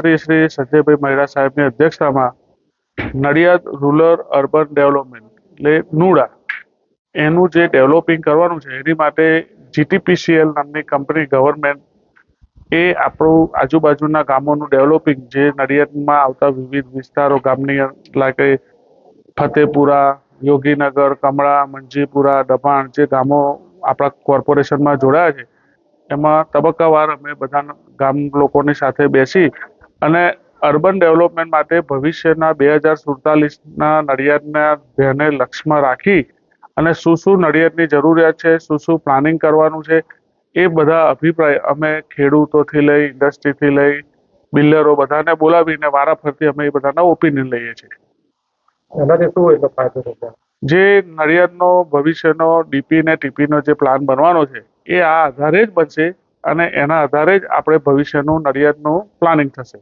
શ્રી સંજયભાઈ મહેરા સાહેબની અધ્યક્ષતામાં Nadiad rural urban development એટલે નુડા એનું જે ડેવલપિંગ કરવાનું છે એની માટે જીટીપીસીએલ નામની કંપની ગવર્મેન્ટ એ આપણું આજુબાજુના ગામોનું ડેવલપિંગ જે નડિયાદમાં આવતા વિવિધ વિસ્તારો ગામની લાગે ફતેપુરા, યોગીનગર, કમળા, મંજીપુરા, દબાણ જે ગામો આપણા કોર્પોરેશનમાં જોડાયા છે એમાં તબક્કાવાર અમે બધા ગામ લોકોની સાથે બેસી અને અર્બન ડેવલપમેન્ટ માટે ભવિષ્યના 2047ના નડિયાદના ધ્યેયને લક્ષ્યમાં રાખી અને શું નડિયાદની જરૂરિયાત છે, શું પ્લાનિંગ કરવાનું છે એ બધા અભિપ્રાય અમે ખેડૂતોથી લઈ ઇન્ડસ્ટ્રીથી લઈ બિલ્ડરો બધાને બોલાવીને વારાફરતી અમે એ બધાના ઓપિનિયન લઈએ છીએ. એનાથી શું એટલો ફાયદો થશે? જે નડિયાદનો ભવિષ્યનો ડીપી ને ટીપીનો જે પ્લાન બનવાનો છે એ આ આધારે જ બનશે અને એના આધારે જ આપણે ભવિષ્યનું નડિયાદનું પ્લાનિંગ થશે.